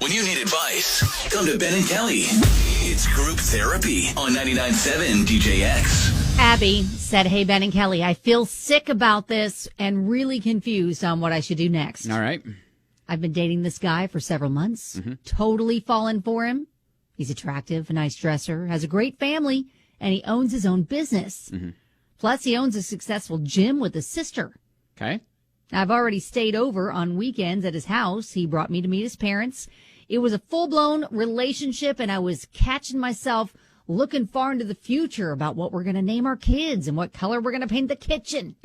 When you need advice, come to Ben and Kelly. It's group therapy on 99.7 DJX. Abby said, hey, Ben and Kelly, I feel sick about this and really confused on what I should do next. All right. I've been dating this guy for several months, totally fallen for him. He's attractive, a nice dresser, has a great family, and he owns his own business. Plus, he owns a successful gym with a sister. Okay. I've already stayed over on weekends at his house. He brought me to meet his parents. It was a full-blown relationship, and I was catching myself looking far into the future about what we're going to name our kids and what color we're going to paint the kitchen.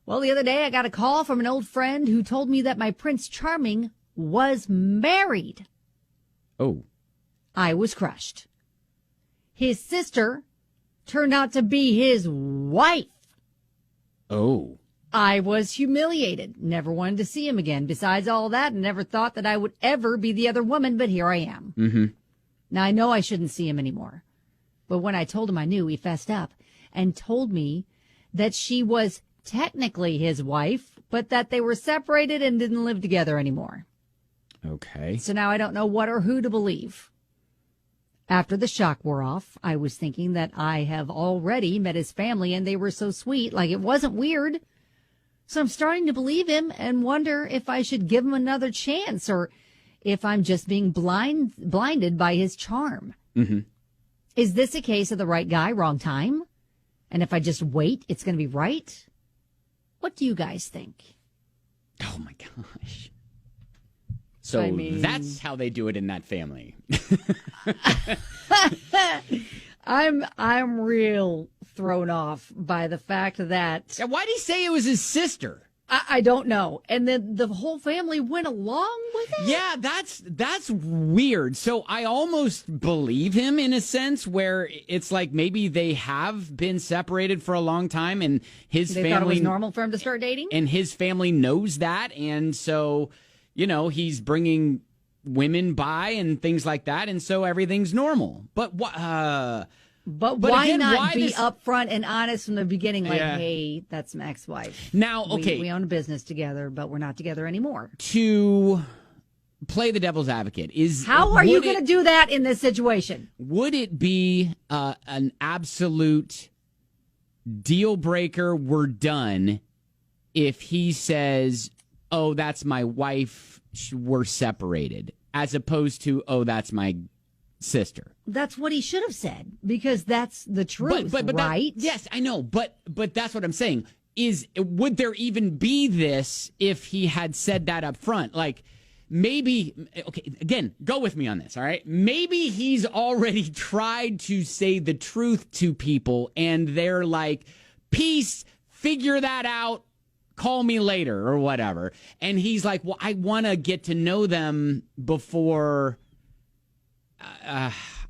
Well, the other day I got a call from an old friend who told me that my Prince Charming was married. Oh. I was crushed. His sister turned out to be his wife. Oh. I was humiliated, never wanted to see him again. Besides all that, never thought that I would ever be the other woman, but here I am. Now, I know I shouldn't see him anymore. But when I told him I knew, he fessed up and told me that she was technically his wife, but that they were separated and didn't live together anymore. Okay. So now I don't know what or who to believe. After the shock wore off, I was thinking that I have already met his family and they were so sweet, like it wasn't weird. So I'm starting to believe him and wonder if I should give him another chance or if I'm just being blinded by his charm. Is this a case of the right guy, wrong time? And if I just wait, it's going to be right? What do you guys think? Oh, my gosh. So I mean, that's how they do it in that family. I'm real thrown off by the fact that Yeah, why did he say it was his sister? I don't know. And then the whole family went along with it? Yeah, that's weird. So I almost believe him in a sense where it's like maybe they have been separated for a long time and his They family thought it was normal for him to start dating? and his family knows that, and so he's bringing women by and things like that, and so everything's normal. But what? But why again, not why be this- upfront and honest from the beginning? Like, Yeah. hey, that's my ex-wife. Now, okay, We own a business together, but we're not together anymore. to play the devil's advocate is How are you would going to it- do that in this situation? Would it be an absolute deal breaker? We're done if he says, "Oh, that's my wife. We're separated," as opposed to, "Oh, that's my sister." That's what he should have said, because that's the truth, right? Yes, I know, but that's what I'm saying. Would there even be this if he had said that up front? Like, maybe, okay, again, go with me on this, all right? Maybe he's already tried to say the truth to people, and they're like, peace, figure that out, call me later, or whatever. And he's like, well, I want to get to know them before...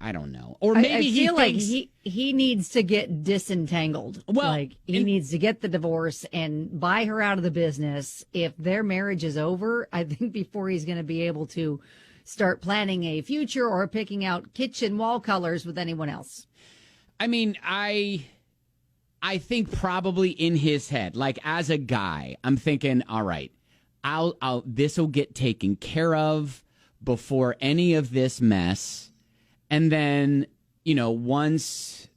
I don't know. Or maybe I feel he thinks, like he needs to get disentangled. Well, like he needs to get the divorce and buy her out of the business. If their marriage is over, I think before he's going to be able to start planning a future or picking out kitchen wall colors with anyone else. I mean, I think probably in his head, like as a guy, I'm thinking, all right, this will get taken care of before any of this mess. And then, once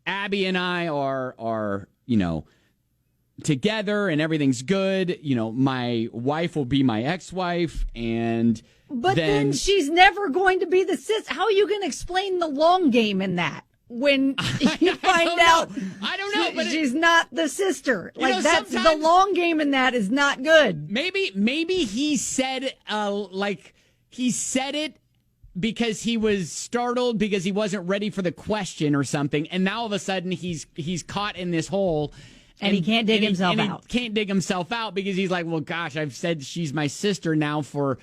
Abby and I are together and everything's good, my wife will be my ex-wife, and But then she's never going to be the sis. How are you going to explain the long game in that? When you find out I don't know, but she's not the sister. Like, that's the sometimes- long game in that is not good. Maybe he said he said it because he was startled because he wasn't ready for the question or something, and now all of a sudden he's caught in this hole. And he can't dig himself out. He can't dig himself out because he's like, well, gosh, I've said she's my sister now for,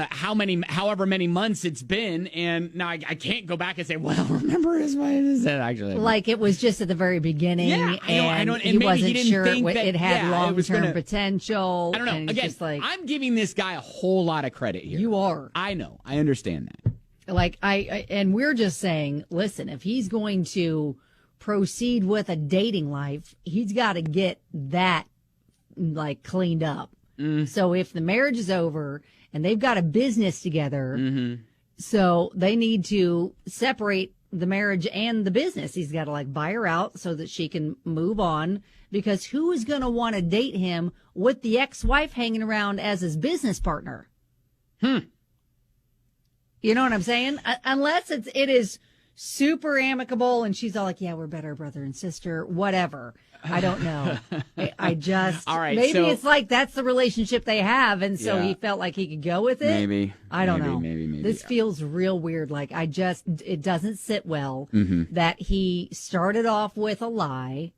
however many months it's been, and now I can't go back and say, well, remember his wife said actually. Like it was just at the very beginning, Yeah, I know, and he maybe wasn't he didn't sure think that- it had yeah, it was long-term gonna- potential. I don't know. And it's Again, just like, I'm giving this guy a whole lot of credit here. you are. I know. I understand that. Like and we're just saying, listen, if he's going to proceed with a dating life, he's got to get that like cleaned up. So if the marriage is over and they've got a business together, so they need to separate the marriage and the business. He's got to like buy her out so that she can move on, because who is going to want to date him with the ex-wife hanging around as his business partner? You know what I'm saying? Unless it is super amicable and she's all like, yeah, we're better brother and sister, whatever. I don't know. I just, all right, maybe so, it's like that's the relationship they have. And so he felt like he could go with it. Maybe. I don't know. Maybe. This feels real weird. Like it doesn't sit well that he started off with a lie.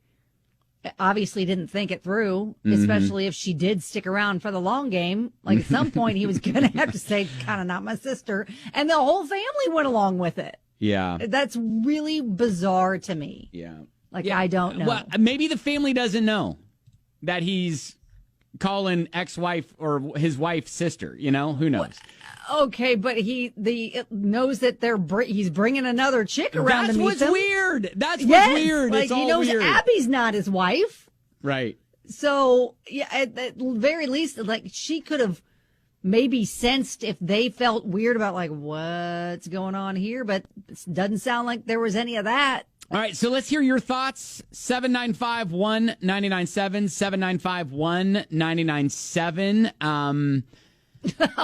Obviously didn't think it through, especially if she did stick around for the long game. Like at some point he was going to have to say, kind of not my sister. And the whole family went along with it. Yeah. That's really bizarre to me. Yeah. Like, I don't know. Well, maybe the family doesn't know that he's calling ex-wife or his wife's sister. You know, who knows? Okay, but he knows that he's bringing another chick around to meet That's them. what's weird. That's what's weird. Like, it's all he knows weird. Abby's not his wife. Right. So, yeah, at the very least, like, she could have maybe sensed if they felt weird about, like, what's going on here, but it doesn't sound like there was any of that. All right, so let's hear your thoughts. 795-1997, 795-1997.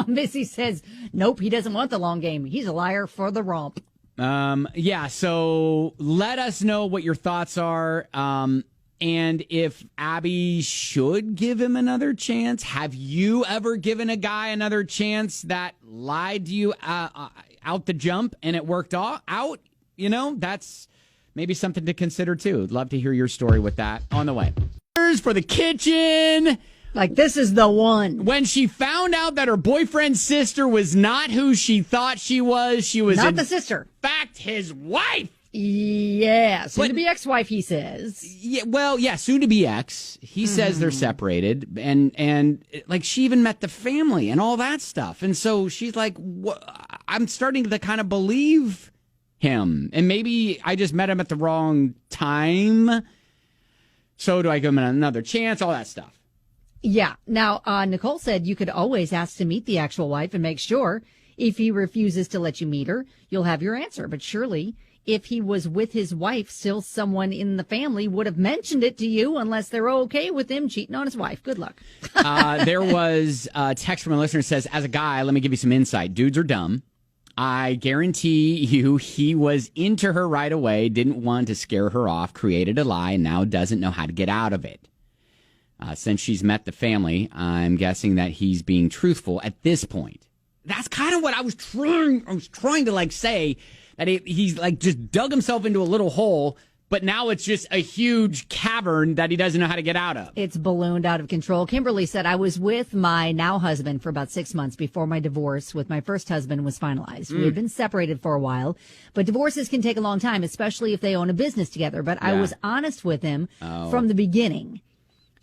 Missy says, nope, he doesn't want the long game. He's a liar for the romp. Yeah, so let us know what your thoughts are. And if Abby should give him another chance. Have you ever given a guy another chance that lied to you out the jump and it worked out? You know, that's maybe something to consider, too. I'd love to hear your story with that on the way. For the kitchen. Like, this is the one. When she found out that her boyfriend's sister was not who she thought she was not the sister. In fact, his wife. Yeah, soon to be ex-wife, he says. Yeah, well, yeah, soon to be ex. He says they're separated, and like she even met the family and all that stuff, and so she's like, I'm starting to kind of believe him, and maybe I just met him at the wrong time. So do I give him another chance? All that stuff. Yeah. Now, Nicole said you could always ask to meet the actual wife and make sure if he refuses to let you meet her, you'll have your answer. But surely, if he was with his wife, still someone in the family would have mentioned it to you unless they're okay with him cheating on his wife. Good luck. There was a text from a listener that says, as a guy, let me give you some insight. Dudes are dumb. I guarantee you he was into her right away, didn't want to scare her off, created a lie, and now doesn't know how to get out of it. Since she's met the family, I'm guessing that he's being truthful at this point. That's kind of what I was trying to like say, that he's like just dug himself into a little hole, but now it's just a huge cavern that he doesn't know how to get out of. It's ballooned out of control. Kimberly said, I was with my now husband for about 6 months before my divorce with my first husband was finalized. We had been separated for a while, but divorces can take a long time, especially if they own a business together. But I was honest with him from the beginning.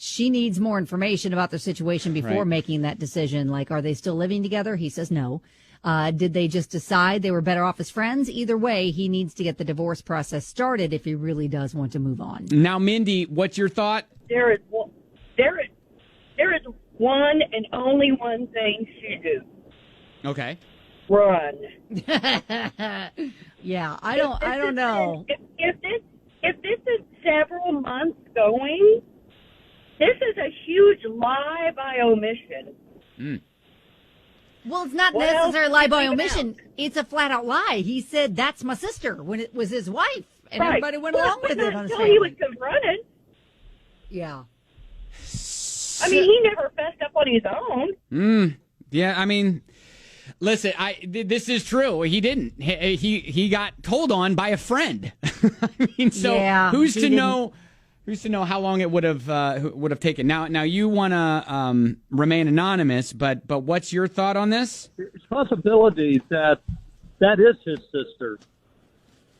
She needs more information about their situation before making that decision. Like, are they still living together? He says no. Did they just decide they were better off as friends? Either way, he needs to get the divorce process started if he really does want to move on. Now, Mindy, what's your thought? There is one and only one thing she do. Okay. Run. Yeah, I don't know. If this is several months going, this is a huge lie by omission. Well, it's not necessarily a lie by omission. It's a flat out lie. He said, that's my sister, when it was his wife. And everybody went along with it on his family. He was confronted. Yeah. I mean, he never fessed up on his own. Yeah, I mean, listen, this is true. He didn't. He got told on by a friend. I mean, so who's to know? Who's to know how long it would have taken? Now you want to remain anonymous, but what's your thought on this? There's a possibility that is his sister,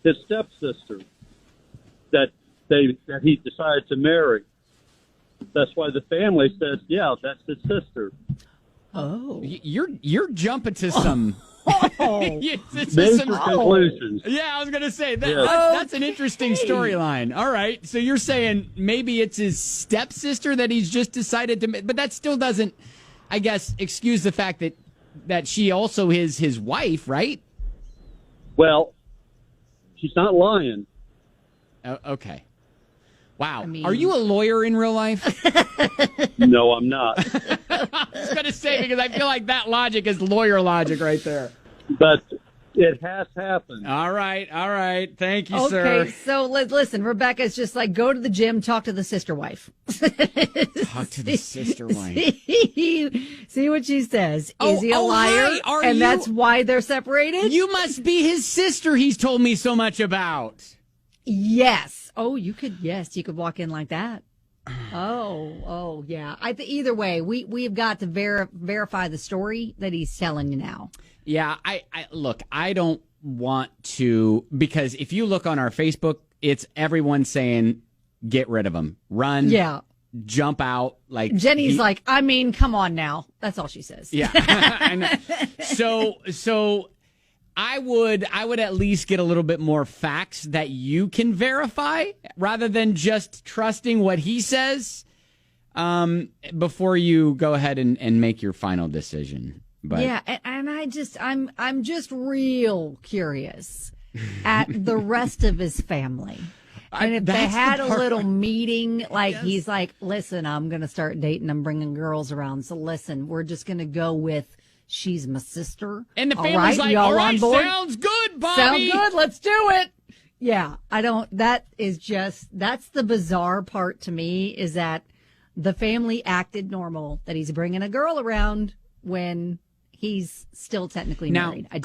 his stepsister, that he decided to marry. That's why the family says, yeah, that's his sister. Oh, you're jumping to some. Major conclusions. Yeah, I was going to say that's an interesting storyline. All right, so you're saying maybe it's his stepsister that he's just decided to, but that still doesn't I guess, excuse the fact that she also is his wife, right? Well, she's not lying. Okay. Wow. I mean- Are you a lawyer in real life? No, I'm not. I was going to say, because I feel like that logic is lawyer logic right there. But it has happened. All right. Thank you, Okay, sir. so listen, Rebecca's just like, go to the gym, talk to the sister wife. Talk to the sister wife. See what she says. Oh, Is he a oh, liar? hi, are and you- that's why they're separated? You must be his sister he's told me so much about. Yes. Oh, you could walk in like that. Oh, yeah. Either way, we've got to verify the story that he's telling you now. Yeah, I look, I don't want to, because if you look on our Facebook, it's everyone saying, get rid of him, run, Yeah. jump out. Like Jenny's like, I mean, come on now. That's all she says. yeah. I know. So I would at least get a little bit more facts that you can verify rather than just trusting what he says before you go ahead and make your final decision. But yeah, and I'm just real curious at the rest of his family. And if they that's the had a part- little meeting, like he's like, listen, I'm going to start dating. I'm bringing girls around. So listen, we're just going to go with she's my sister. And the All family's right, like, y'all all right, on board? sounds good, Bobby. Sound good. Let's do it. Yeah, that's the bizarre part to me is that the family acted normal, that he's bringing a girl around when he's still technically Now, married. I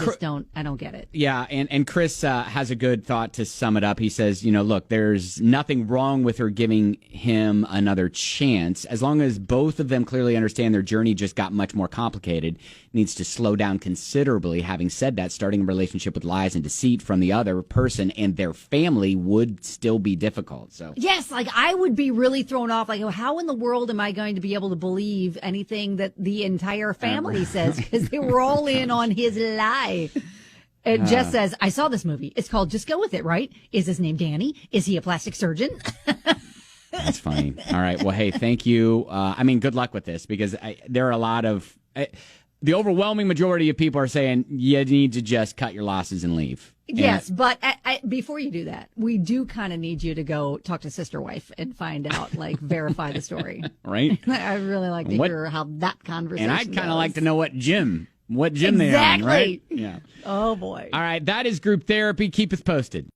don't get it. Yeah, and Chris has a good thought to sum it up. He says, look, there's nothing wrong with her giving him another chance, as long as both of them clearly understand their journey just got much more complicated, needs to slow down considerably. Having said that, starting a relationship with lies and deceit from the other person and their family would still be difficult. So Yes, like I would be really thrown off. Like, how in the world am I going to be able to believe anything that the entire family says? Because they were all in on his lie. It just says, I saw this movie. It's called Just Go With It, right? Is his name Danny? Is he a plastic surgeon? that's funny. All right. Well, hey, thank you. Good luck with this, because there are a lot of the overwhelming majority of people are saying you need to just cut your losses and leave. Yes, but before you do that, we do kind of need you to go talk to sister wife and find out, like, verify the story. Right? I really like to hear how that conversation And I'd kind of goes. like to know what gym they're on, Exactly. right? Yeah. Oh, boy. All right. That is group therapy. Keep us posted.